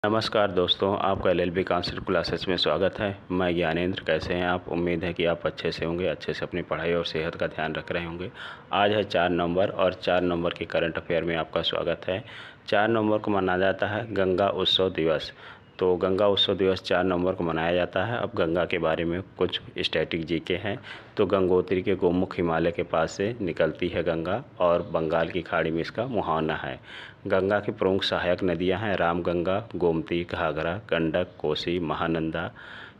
नमस्कार दोस्तों, आपका एलएलबी काउंसिल क्लासेस में स्वागत है। मैं ज्ञानेंद्र। कैसे हैं आप? उम्मीद है कि आप अच्छे से होंगे, अच्छे से अपनी पढ़ाई और सेहत का ध्यान रख रहे होंगे। आज है 4 नवंबर और 4 नवंबर के करंट अफेयर में आपका स्वागत है। 4 नवंबर को मनाया जाता है गंगा उत्सव दिवस। तो गंगा उत्सव दिवस 4 नवंबर को मनाया जाता है। अब गंगा के बारे में कुछ स्टैटिक जीके हैं। तो गंगोत्री के गोमुख हिमालय के पास से निकलती है गंगा और बंगाल की खाड़ी में इसका मुहाना है। गंगा की प्रमुख सहायक नदियां हैं रामगंगा, गोमती, घाघरा, गंडक, कोसी, महानंदा।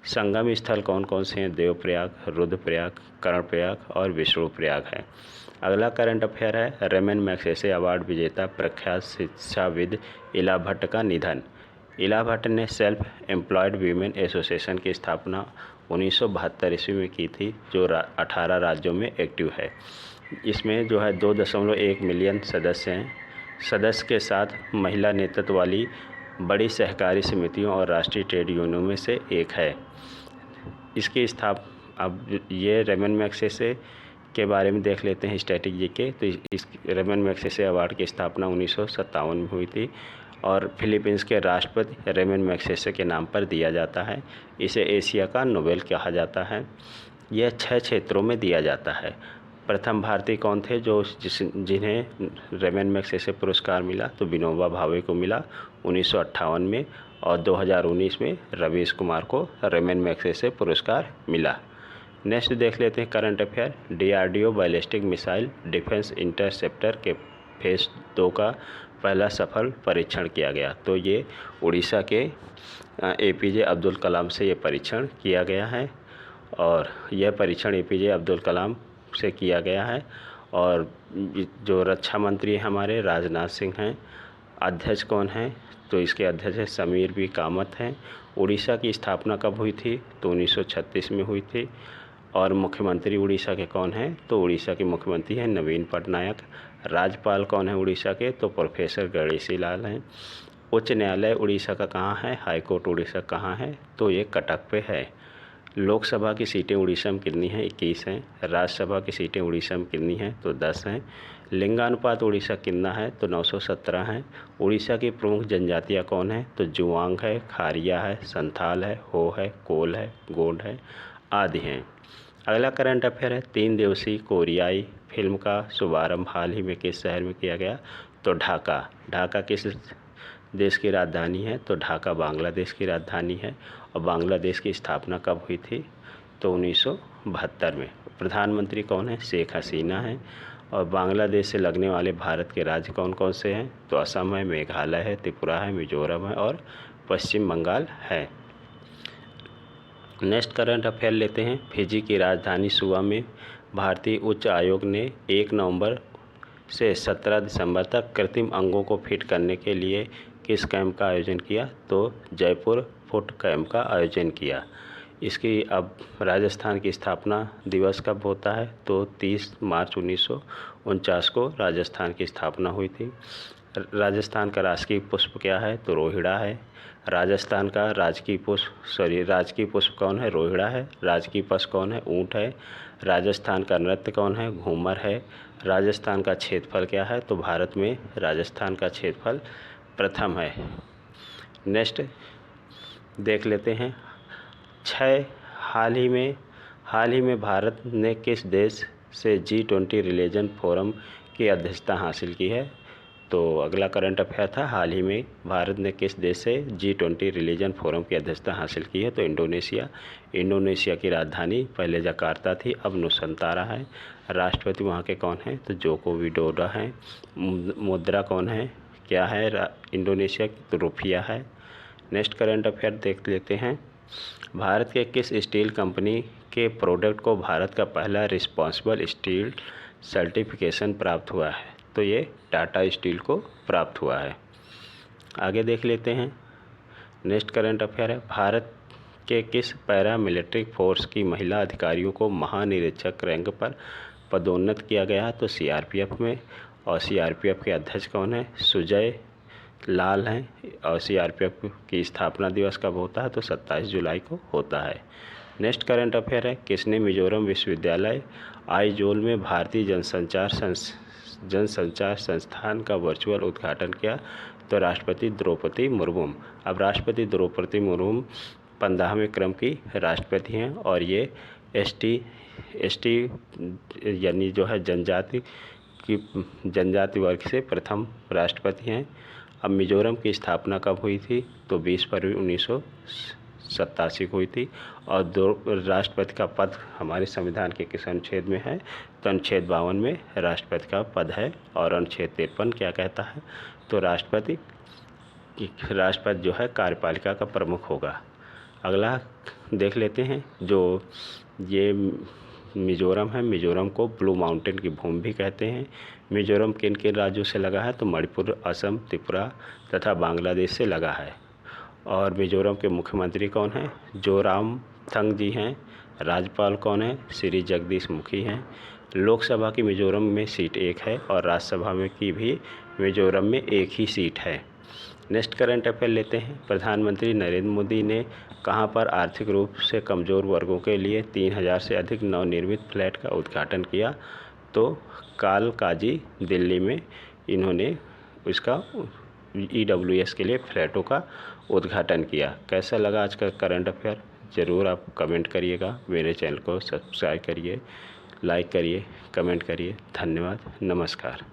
संगम स्थल कौन कौन से हैं? देवप्रयाग, रुद्रप्रयाग, कर्णप्रयाग और विष्णुप्रयाग है। अगला करंट अफेयर है रेमन मैग्सेसे अवार्ड विजेता प्रख्यात शिक्षाविद इला भट्ट का निधन। इला भट्ट ने सेल्फ एम्प्लॉयड वीमेन एसोसिएशन की स्थापना 1972 ईस्वी में की थी, जो 18 राज्यों में एक्टिव है। इसमें जो है 2.1 मिलियन सदस्य हैं। सदस्य के साथ महिला नेतृत्व वाली बड़ी सहकारी समितियों और राष्ट्रीय ट्रेड यूनियनों में से एक है। इसकी अब ये रेमन मैग्सेसे के बारे में देख लेते हैं स्टैटिक जीके। तो इस रेमन मैग्सेसे अवार्ड की स्थापना 1957 में हुई थी और फिलीपींस के राष्ट्रपति रेमन मैग्सेसे के नाम पर दिया जाता है। इसे एशिया का नोबेल कहा जाता है। यह 6 क्षेत्रों में दिया जाता है। प्रथम भारतीय कौन थे जिन्हें रेमन मैग्सेसे पुरस्कार मिला? तो विनोबा भावे को मिला 1958 में और 2019 में रवीश कुमार को रेमन मैग्सेसे पुरस्कार मिला। नेक्स्ट देख लेते हैं current affair. DRDO ballistic missile defence interceptor के फेज 2 का पहला सफल परीक्षण किया गया। तो ये उड़ीसा के एपीजे अब्दुल कलाम से ये परीक्षण किया गया है और यह परीक्षण एपीजे अब्दुल कलाम से किया गया है। और जो रक्षा मंत्री हमारे राजनाथ सिंह हैं। अध्यक्ष कौन हैं? तो इसके अध्यक्ष है समीर बी कामत हैं। उड़ीसा की स्थापना कब हुई थी? तो 1936 में हुई थी। और मुख्यमंत्री उड़ीसा के कौन हैं? तो उड़ीसा के मुख्यमंत्री हैं नवीन पटनायक। राज्यपाल कौन है उड़ीसा के? तो प्रोफेसर गणेशी लाल हैं। उच्च न्यायालय उड़ीसा का कहाँ है? हाई कोर्ट उड़ीसा कहाँ है? तो ये कटक पे है। लोकसभा की सीटें उड़ीसा में कितनी हैं? 21 हैं। राज्यसभा की सीटें उड़ीसा में कितनी हैं? तो 10 हैं। लिंगानुपात उड़ीसा कितना है? तो 917 है। उड़ीसा की प्रमुख जनजातियाँ कौन है? तो जुआंग है, खारिया है, संथाल है, हो है, कोल है, गोंड है आदि हैं। अगला करंट अफेयर है 3 दिवसीय कोरियाई फिल्म का शुभारंभ हाल ही में किस शहर में किया गया? तो ढाका। ढाका किस देश की राजधानी है? तो ढाका बांग्लादेश की राजधानी है। और बांग्लादेश की स्थापना कब हुई थी? तो 1972 में। प्रधानमंत्री कौन है? शेख हसीना है। और बांग्लादेश से लगने वाले भारत के राज्य कौन कौन से हैं? तो असम है, मेघालय है, त्रिपुरा है, मिजोरम है और पश्चिम बंगाल है। नेक्स्ट करंट अफेयर लेते हैं। फिजी की राजधानी सुआ में भारतीय उच्च आयोग ने 1 नवंबर से 17 दिसंबर तक कृत्रिम अंगों को फिट करने के लिए किस कैंप का आयोजन किया? तो जयपुर फुट कैंप का आयोजन किया। इसकी अब राजस्थान की स्थापना दिवस कब होता है? तो 30 मार्च 1949 को राजस्थान की स्थापना हुई थी। राजस्थान का राजकीय पुष्प क्या है? तो रोहिड़ा है। राजस्थान का राजकीय पुष्प कौन है? रोहिड़ा है। राजकीय पशु कौन है? ऊँट है। राजस्थान का नृत्य कौन है? घूमर है। राजस्थान का क्षेत्रफल क्या है? तो भारत में राजस्थान का क्षेत्रफल प्रथम है। नेक्स्ट देख लेते हैं 6 हाल ही में भारत ने किस देश से G20 रिलीजन फोरम की अध्यक्षता हासिल की है? तो अगला करंट अफेयर था हाल ही में भारत ने किस देश से G20 रिलीजन फोरम की अध्यक्षता हासिल की है? तो इंडोनेशिया। इंडोनेशिया की राजधानी पहले जकार्ता थी, अब नुसंतारा है। राष्ट्रपति वहाँ के कौन हैं? तो जोको विडोडो हैं। मुद्रा कौन है? क्या है इंडोनेशिया की? तो रुपया है। नेक्स्ट करंट अफेयर देख लेते हैं। भारत के किस स्टील कंपनी के प्रोडक्ट को भारत का पहला रिस्पॉन्सिबल स्टील सर्टिफिकेशन प्राप्त हुआ है? तो ये टाटा स्टील को प्राप्त हुआ है। आगे देख लेते हैं। नेक्स्ट करंट अफेयर है भारत के किस पैरा मिलिट्री फोर्स की महिला अधिकारियों को महानिरीक्षक रैंक पर पदोन्नत किया गया? तो सीआरपीएफ में। और सीआरपीएफ के अध्यक्ष कौन है? सुजय लाल हैं। और सीआरपीएफ की स्थापना दिवस कब होता है? तो 27 जुलाई को होता है। नेक्स्ट करंट अफेयर है किसने मिजोरम विश्वविद्यालय आइजोल में भारतीय जनसंचार संस्थान का वर्चुअल उद्घाटन किया? तो राष्ट्रपति द्रौपदी मुर्मू। अब राष्ट्रपति द्रौपदी मुर्मू 15वें क्रम की राष्ट्रपति हैं और ये एसटी यानी जो है जनजाति वर्ग से प्रथम राष्ट्रपति हैं। अब मिजोरम की स्थापना कब हुई थी? तो 20 फरवरी 1987 को हुई थी। और राष्ट्रपति का पद हमारे संविधान के किस अनुच्छेद में है? तो अनुच्छेद 52 में राष्ट्रपति का पद है। और अनुच्छेद 53 क्या कहता है? तो राष्ट्रपति जो है कार्यपालिका का प्रमुख होगा। अगला देख लेते हैं, जो ये मिजोरम है, मिजोरम को ब्लू माउंटेन की भूमि भी कहते हैं। मिजोरम किन किन राज्यों से लगा है? तो मणिपुर, असम, त्रिपुरा तथा बांग्लादेश से लगा है। और मिजोरम के मुख्यमंत्री कौन हैं? जोरामथंग जी हैं। राज्यपाल कौन है? श्री जगदीश मुखी हैं। लोकसभा की मिजोरम में सीट 1 है और राज्यसभा में की भी मिजोरम में 1 ही सीट है। नेक्स्ट करंट अफेयर लेते हैं। प्रधानमंत्री नरेंद्र मोदी ने कहां पर आर्थिक रूप से कमज़ोर वर्गों के लिए 3000 से अधिक नवनिर्मित फ्लैट का उद्घाटन किया? तो कालकाजी, दिल्ली में इन्होंने इसका EWS के लिए फ्लैटों का उद्घाटन किया। कैसा लगा आज का करंट अफेयर? ज़रूर आप कमेंट करिएगा। मेरे चैनल को सब्सक्राइब करिए, लाइक करिए, कमेंट करिए। धन्यवाद, नमस्कार।